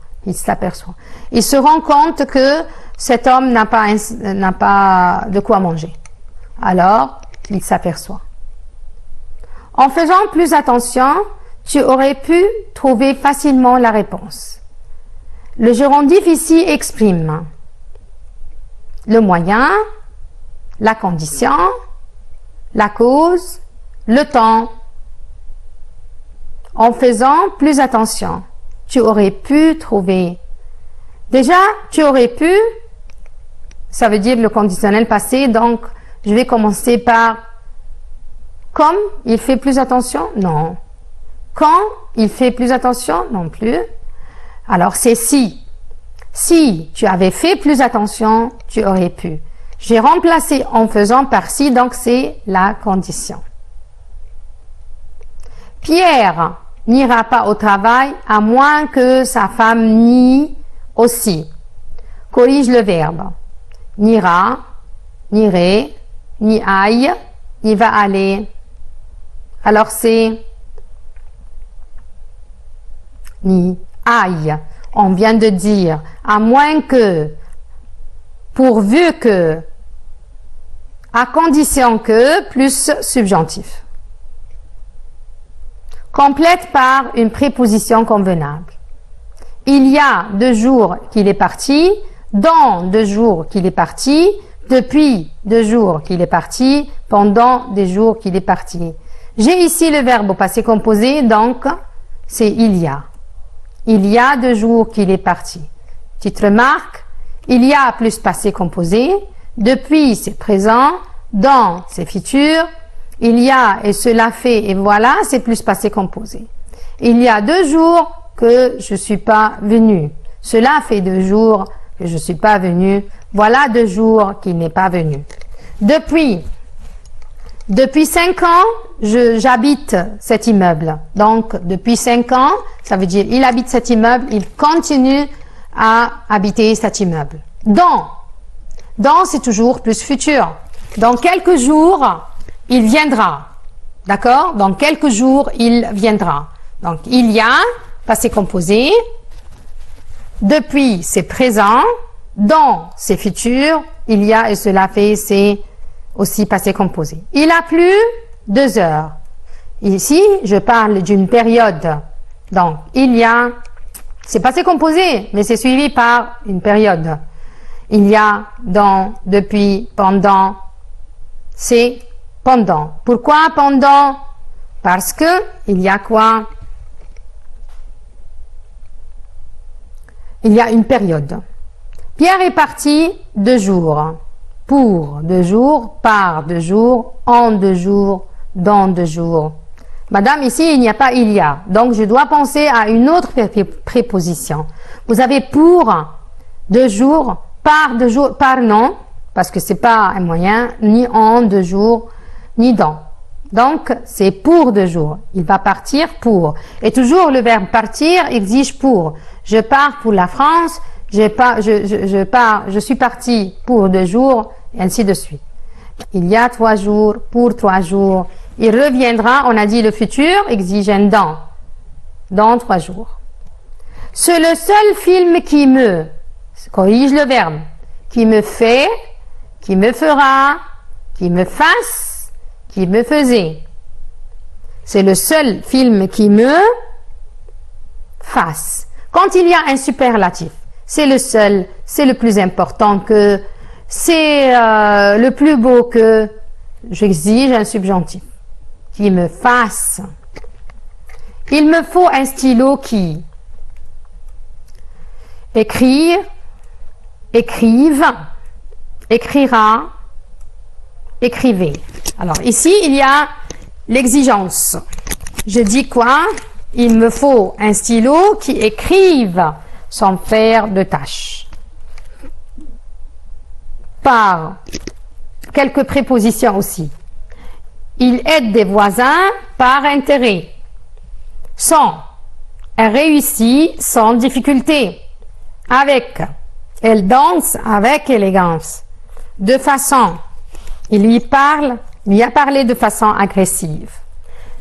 Il se rend compte que cet homme n'a pas de quoi manger. Alors, il s'aperçoit. En faisant plus attention, tu aurais pu trouver facilement la réponse. Le gérondif ici exprime le moyen, la condition, la cause, le temps. En faisant plus attention, tu aurais pu trouver. Déjà, tu aurais pu, ça veut dire le conditionnel passé, donc je vais commencer par comme il fait plus attention? Non. Quand il fait plus attention? Non plus. Alors c'est si. Si tu avais fait plus attention, tu aurais pu. J'ai remplacé en faisant par si, donc c'est la condition. Pierre n'ira pas au travail à moins que sa femme nie aussi. Corrige le verbe. N'ira, n'irait, ni aille, ni va aller. Alors c'est ni aille. On vient de dire à moins que, pourvu que, à condition que, plus subjonctif. Complète par une préposition convenable. Il y a 2 jours qu'il est parti, dans 2 jours qu'il est parti, depuis 2 jours qu'il est parti, pendant des jours qu'il est parti. J'ai ici le verbe au passé composé, donc c'est il y a. Il y a 2 jours qu'il est parti. Petite remarque, il y a plus passé composé, depuis c'est présent, dans c'est futur, il y a et cela fait et voilà, c'est plus passé composé. Il y a 2 jours que je suis pas venu. Cela fait 2 jours que je suis pas venu. Voilà 2 jours qu'il n'est pas venu. Depuis 5 ans, j'habite cet immeuble. Donc, depuis 5 ans, ça veut dire il habite cet immeuble, il continue à habiter cet immeuble. Dans, c'est toujours plus futur. Dans quelques jours, il viendra. D'accord? Dans quelques jours, il viendra. Donc, il y a, passé composé. Depuis, c'est présent. Dans, c'est futur. Il y a et cela fait, c'est aussi passé composé. Il a plu 2 heures. Ici, je parle d'une période. Donc, il y a, c'est passé composé, mais c'est suivi par une période. Il y a, dans, depuis, pendant, c'est pendant. Pourquoi pendant? Parce que il y a quoi? Il y a une période. Pierre est parti 2 jours. Pour 2 jours, par 2 jours, en 2 jours, dans 2 jours. Madame, ici, il n'y a pas il y a. Donc, je dois penser à une autre préposition. Vous avez pour 2 jours, par 2 jours, par non, parce que c'est pas un moyen, ni en 2 jours, ni dans. Donc, c'est pour 2 jours. Il va partir pour. Et toujours, le verbe partir exige pour. Je pars pour la France, je suis parti pour 2 jours, et ainsi de suite. Il y a 3 jours, pour 3 jours. Il reviendra, on a dit le futur, exige un dans 3 jours. C'est le seul film qui me, corrige le verbe, qui me fait, qui me fera, qui me fasse, qui me faisait. C'est le seul film qui me fasse. Quand il y a un superlatif, c'est le seul, c'est le plus important que, c'est le plus beau que, j'exige un subjonctif. Qui me fasse. Il me faut un stylo qui écrire, écrive, écrira, écrivez. Alors ici, il y a l'exigence. Je dis quoi? Il me faut un stylo qui écrive sans faire de tâches. Par quelques prépositions aussi. Il aide des voisins par intérêt. Sans. Elle réussit sans difficulté. Avec. Elle danse avec élégance. de façon, il lui a parlé de façon agressive.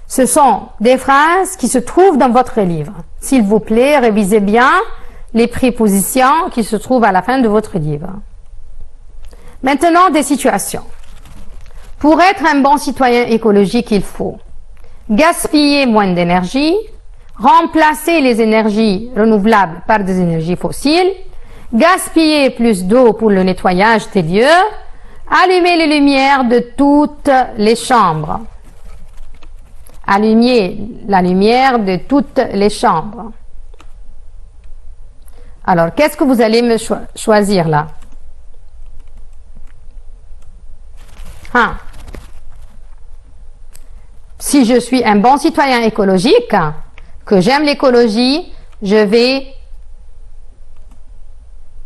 Ce sont des phrases qui se trouvent dans votre livre. S'il vous plaît, révisez bien les prépositions qui se trouvent à la fin de votre livre. Maintenant, des situations. Pour être un bon citoyen écologique, il faut gaspiller moins d'énergie, remplacer les énergies renouvelables par des énergies fossiles, gaspiller plus d'eau pour le nettoyage des lieux, allumer les lumières de toutes les chambres. Allumer la lumière de toutes les chambres. Alors, qu'est-ce que vous allez me choisir là? Si je suis un bon citoyen écologique, que j'aime l'écologie, je vais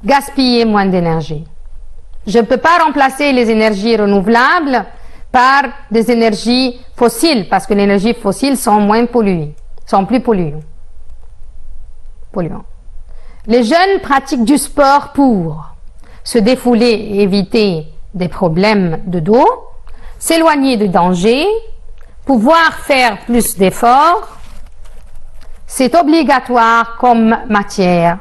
gaspiller moins d'énergie. Je ne peux pas remplacer les énergies renouvelables par des énergies fossiles, parce que les énergies fossiles sont moins polluées, sont plus polluantes. Les jeunes pratiquent du sport pour se défouler et éviter des problèmes de dos, s'éloigner du danger, pouvoir faire plus d'efforts. C'est obligatoire comme matière.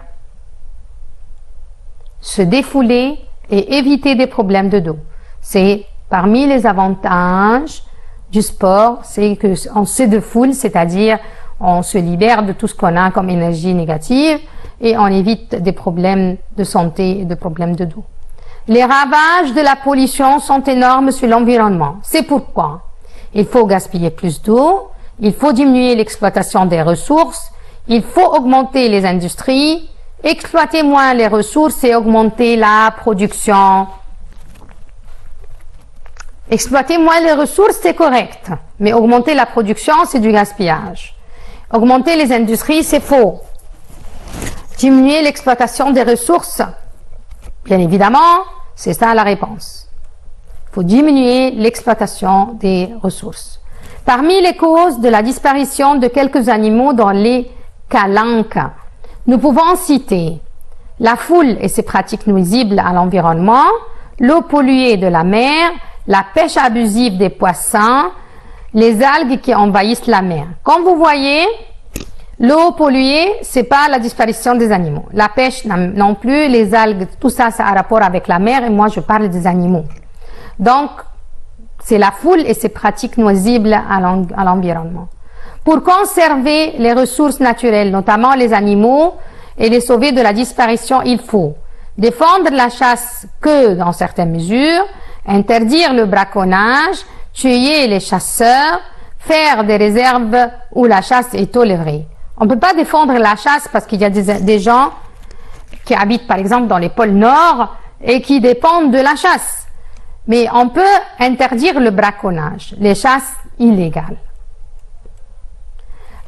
Se défouler et éviter des problèmes de dos. C'est parmi les avantages du sport, c'est qu'on se défoule, c'est-à-dire on se libère de tout ce qu'on a comme énergie négative et on évite des problèmes de santé et des problèmes de dos. Les ravages de la pollution sont énormes sur l'environnement. C'est pourquoi il faut gaspiller plus d'eau, il faut diminuer l'exploitation des ressources, il faut augmenter les industries, exploiter moins les ressources et augmenter la production. Exploiter moins les ressources, c'est correct, mais augmenter la production, c'est du gaspillage. Augmenter les industries, c'est faux. Diminuer l'exploitation des ressources, bien évidemment, c'est ça la réponse. Il faut diminuer l'exploitation des ressources. Parmi les causes de la disparition de quelques animaux dans les calanques, nous pouvons citer la foule et ses pratiques nuisibles à l'environnement, l'eau polluée de la mer, la pêche abusive des poissons, les algues qui envahissent la mer. Comme vous voyez, l'eau polluée, c'est pas la disparition des animaux. La pêche non plus, les algues, tout ça, ça a rapport avec la mer et moi je parle des animaux. Donc, c'est la foule et ses pratiques nuisibles à l'environnement. Pour conserver les ressources naturelles, notamment les animaux, et les sauver de la disparition, il faut défendre la chasse que dans certaines mesures, interdire le braconnage, tuer les chasseurs, faire des réserves où la chasse est tolérée. On ne peut pas défendre la chasse parce qu'il y a des gens qui habitent par exemple dans les pôles Nord et qui dépendent de la chasse. Mais on peut interdire le braconnage, les chasses illégales.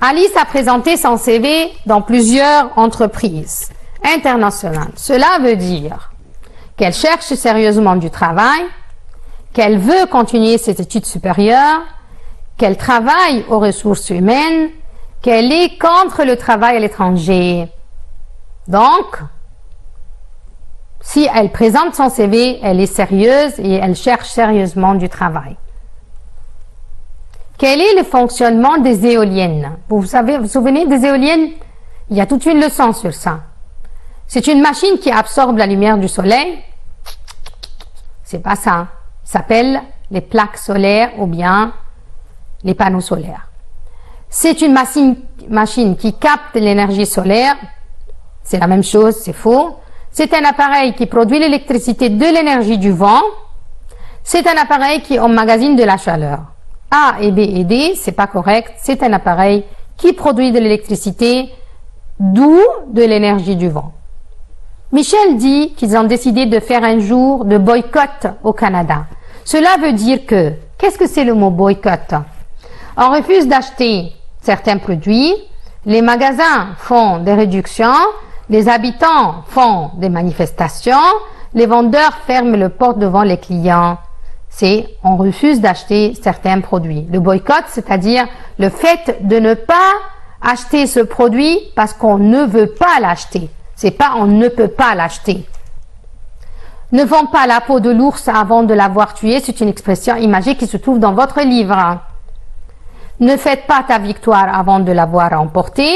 Alice a présenté son CV dans plusieurs entreprises internationales. Cela veut dire qu'elle cherche sérieusement du travail, qu'elle veut continuer ses études supérieures, qu'elle travaille aux ressources humaines, qu'elle est contre le travail à l'étranger. Donc, si elle présente son CV, elle est sérieuse et elle cherche sérieusement du travail. Quel est le fonctionnement des éoliennes? Vous vous souvenez des éoliennes? Il y a toute une leçon sur ça. C'est une machine qui absorbe la lumière du soleil. C'est pas ça. Ça s'appelle les plaques solaires ou bien les panneaux solaires. C'est une machine qui capte l'énergie solaire. C'est la même chose, c'est faux. C'est un appareil qui produit l'électricité de l'énergie du vent. C'est un appareil qui emmagasine de la chaleur. A et B et D, c'est pas correct. C'est un appareil qui produit de l'électricité, d'où de l'énergie du vent. Michel dit qu'ils ont décidé de faire un jour de boycott au Canada. Cela veut dire que, qu'est-ce que c'est le mot boycott? On refuse d'acheter certains produits, les magasins font des réductions, les habitants font des manifestations, les vendeurs ferment les portes devant les clients. On refuse d'acheter certains produits. Le boycott, c'est-à-dire le fait de ne pas acheter ce produit parce qu'on ne veut pas l'acheter. C'est pas on ne peut pas l'acheter. Ne vends pas la peau de l'ours avant de l'avoir tué. C'est une expression imagée qui se trouve dans votre livre. Ne faites pas ta victoire avant de l'avoir emporté.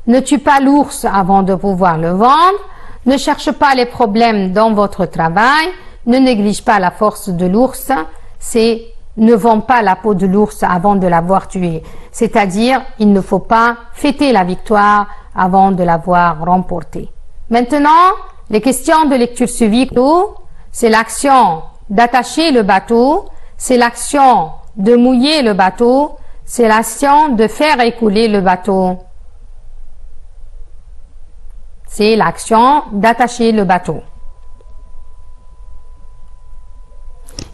Ne tue pas l'ours avant de pouvoir le vendre. Ne cherche pas les problèmes dans votre travail. Ne néglige pas la force de l'ours. C'est ne vends pas la peau de l'ours avant de l'avoir tué. C'est-à-dire, il ne faut pas fêter la victoire avant de l'avoir remportée. Maintenant, les questions de lecture suivies, c'est l'action d'attacher le bateau, c'est l'action de mouiller le bateau, c'est l'action de faire écouler le bateau. C'est l'action d'attacher le bateau.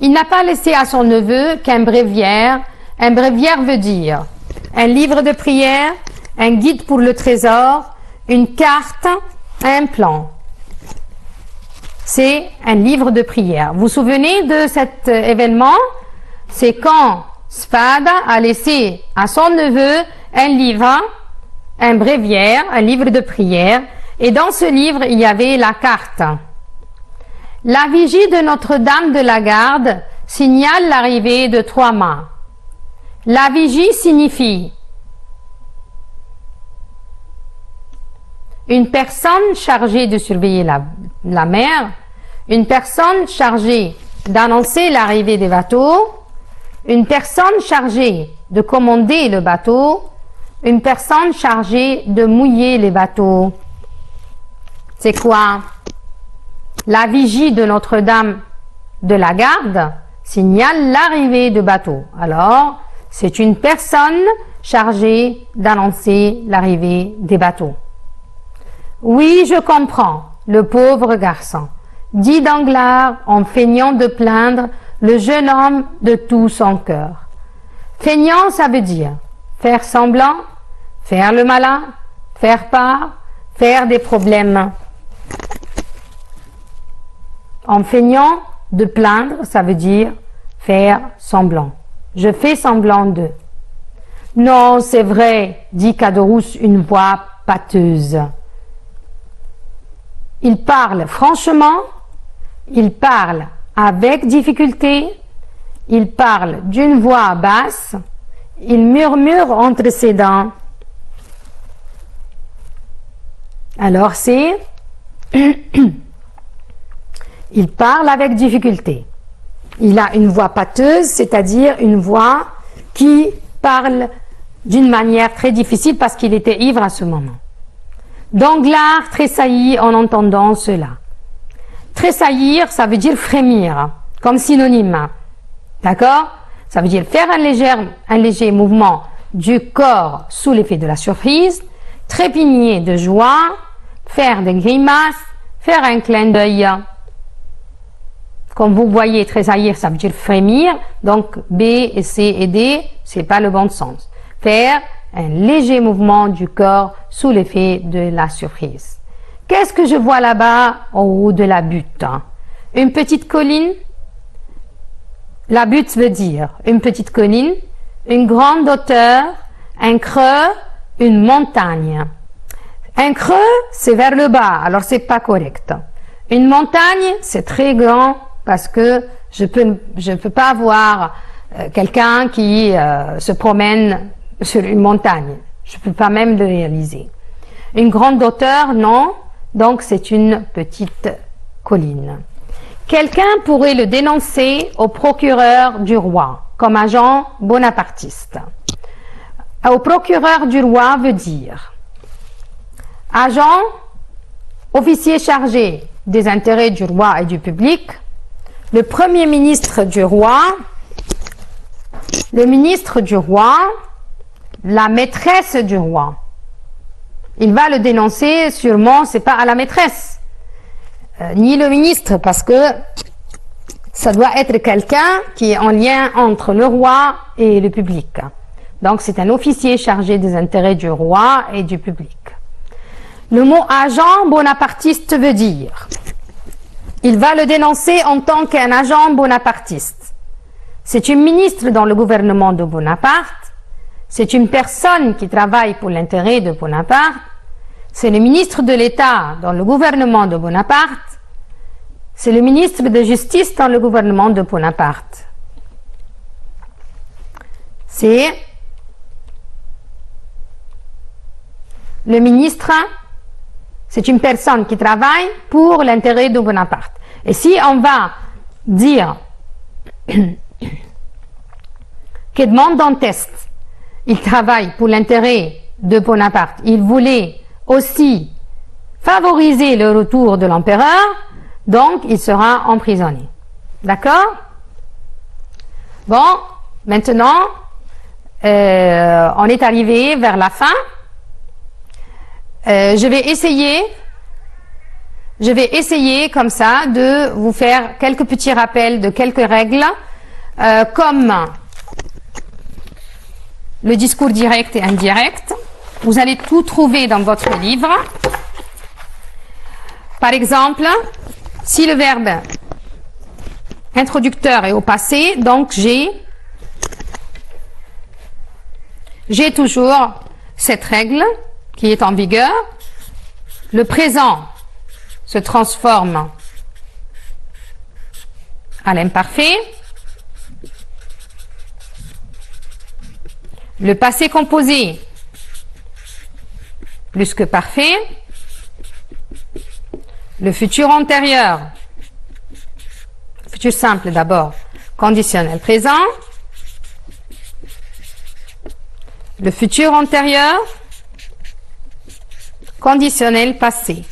Il n'a pas laissé à son neveu qu'un bréviaire. Un bréviaire veut dire un livre de prière, un guide pour le trésor, une carte, un plan. C'est un livre de prière. Vous vous souvenez de cet événement? C'est quand Spada a laissé à son neveu un livre, un bréviaire, un livre de prière. Et dans ce livre, il y avait la carte. La vigie de Notre-Dame de la Garde signale l'arrivée de 3 mâts. La vigie signifie une personne chargée de surveiller la mer, une personne chargée d'annoncer l'arrivée des bateaux, une personne chargée de commander le bateau, une personne chargée de mouiller les bateaux. C'est quoi? La vigie de Notre-Dame de la Garde signale l'arrivée de bateaux. Alors, c'est une personne chargée d'annoncer l'arrivée des bateaux. Oui, je comprends, le pauvre garçon, dit Danglars en feignant de plaindre le jeune homme de tout son cœur. Feignant, ça veut dire faire semblant, faire le malin, faire part, faire des problèmes. En feignant de plaindre, ça veut dire faire semblant. Je fais semblant de. Non, c'est vrai, dit Caderousse, une voix pâteuse. Il parle franchement, il parle avec difficulté, il parle d'une voix basse, il murmure entre ses dents. Alors c'est il parle avec difficulté. Il a une voix pâteuse, c'est-à-dire une voix qui parle d'une manière très difficile parce qu'il était ivre à ce moment. Danglars tressaillit en entendant cela. Tressaillir, ça veut dire frémir, comme synonyme. D'accord? Ça veut dire faire un léger mouvement du corps sous l'effet de la surprise, trépigner de joie, faire des grimaces, faire un clin d'œil. Comme vous voyez, tressaillir, ça veut dire frémir. Donc, B et C et D, c'est pas le bon sens. Faire un léger mouvement du corps sous l'effet de la surprise. Qu'est-ce que je vois là-bas au haut de la butte? Une petite colline. La butte veut dire une petite colline, une grande hauteur, un creux, une montagne. Un creux, c'est vers le bas, alors c'est pas correct. Une montagne, c'est très grand parce que je peux pas voir quelqu'un qui se promène sur une montagne. Je peux pas même le réaliser. Une grande hauteur, non. Donc c'est une petite colline. Quelqu'un pourrait le dénoncer au procureur du roi comme agent bonapartiste. Au procureur du roi veut dire agent, officier chargé des intérêts du roi et du public, le premier ministre du roi, le ministre du roi, la maîtresse du roi. Il va le dénoncer, sûrement, c'est pas à la maîtresse, ni le ministre, parce que ça doit être quelqu'un qui est en lien entre le roi et le public. Donc, c'est un officier chargé des intérêts du roi et du public. Le mot agent bonapartiste veut dire, il va le dénoncer en tant qu'un agent bonapartiste. C'est une ministre dans le gouvernement de Bonaparte. C'est une personne qui travaille pour l'intérêt de Bonaparte. C'est le ministre de l'État dans le gouvernement de Bonaparte. c'est le ministre de Justice dans le gouvernement de Bonaparte. C'est le ministre, c'est une personne qui travaille pour l'intérêt de Bonaparte. Et si on va dire qu'Edmond Dantès, il travaille pour l'intérêt de Bonaparte, il voulait aussi favoriser le retour de l'empereur, donc il sera emprisonné. D'accord? Bon, maintenant, on est arrivé vers la fin. Je vais essayer comme ça de vous faire quelques petits rappels de quelques règles, comme le discours direct et indirect. Vous allez tout trouver dans votre livre. Par exemple, si le verbe introducteur est au passé, donc j'ai toujours cette règle qui est en vigueur. Le présent se transforme à l'imparfait. Le passé composé plus que parfait. Le futur antérieur, futur simple d'abord, conditionnel présent. Le futur antérieur, conditionnel passé.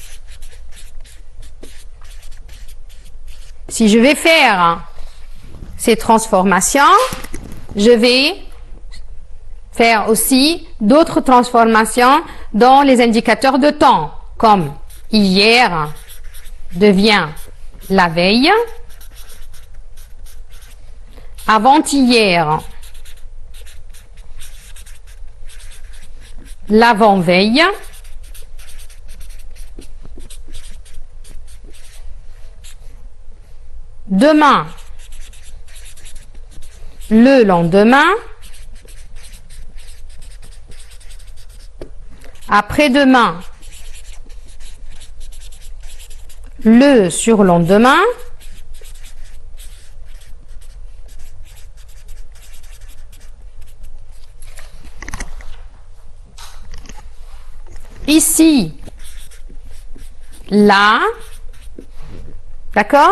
Si je vais faire ces transformations, je vais faire aussi d'autres transformations dans les indicateurs de temps, comme hier devient la veille, avant-hier, l'avant-veille, demain, le lendemain, après-demain, le surlendemain, ici, là, d'accord?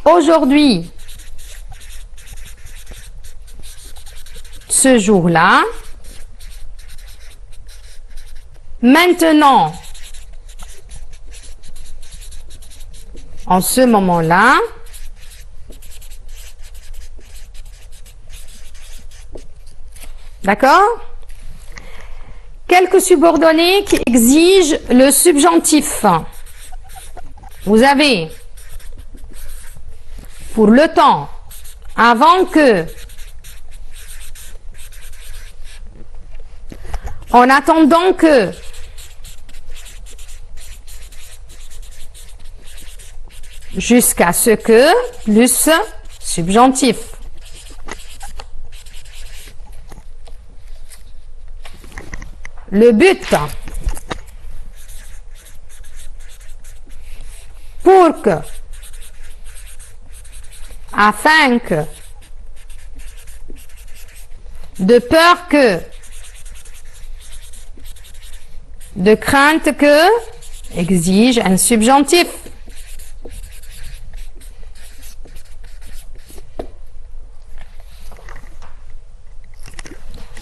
Aujourd'hui, ce jour-là, maintenant, en ce moment-là, d'accord? Quelques subordonnés qui exigent le subjonctif. Vous avez, pour le temps, avant que, en attendant que, jusqu'à ce que, plus subjonctif. Le but, pour que, afin que, de peur que, de crainte que, exige un subjonctif.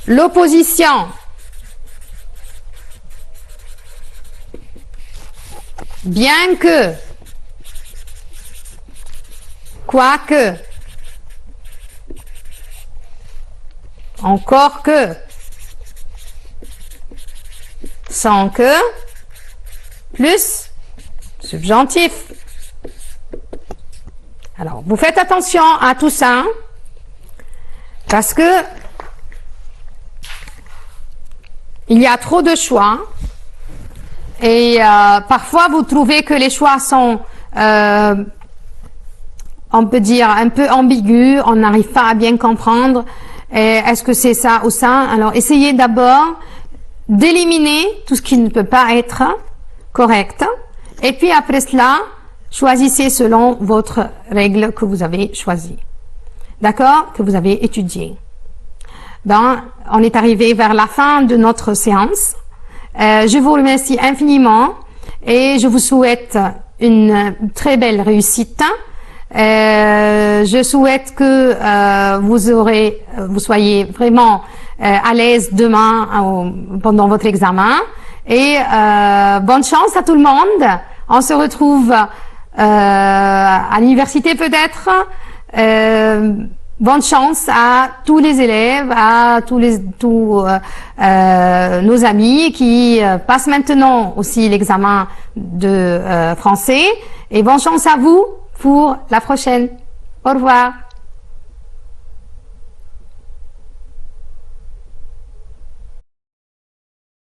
L'opposition, bien que, quoique, encore que, sans que, plus subjonctif. Alors, vous faites attention à tout ça, parce que il y a trop de choix et parfois vous trouvez que les choix sont, on peut dire, un peu ambigus, on n'arrive pas à bien comprendre. Est-ce que c'est ça ou ça? Alors essayez d'abord d'éliminer tout ce qui ne peut pas être correct. Et puis après cela, choisissez selon votre règle que vous avez choisie. D'accord? Que vous avez étudiée. Ben, on est arrivé vers la fin de notre séance. Je vous remercie infiniment et je vous souhaite une très belle réussite. Je souhaite que vous soyez vraiment à l'aise demain pendant votre examen. Et bonne chance à tout le monde. On se retrouve à l'université peut-être. Bonne chance à tous les élèves, à tous nos amis qui passent maintenant aussi l'examen de français. Et bonne chance à vous pour la prochaine. Au revoir.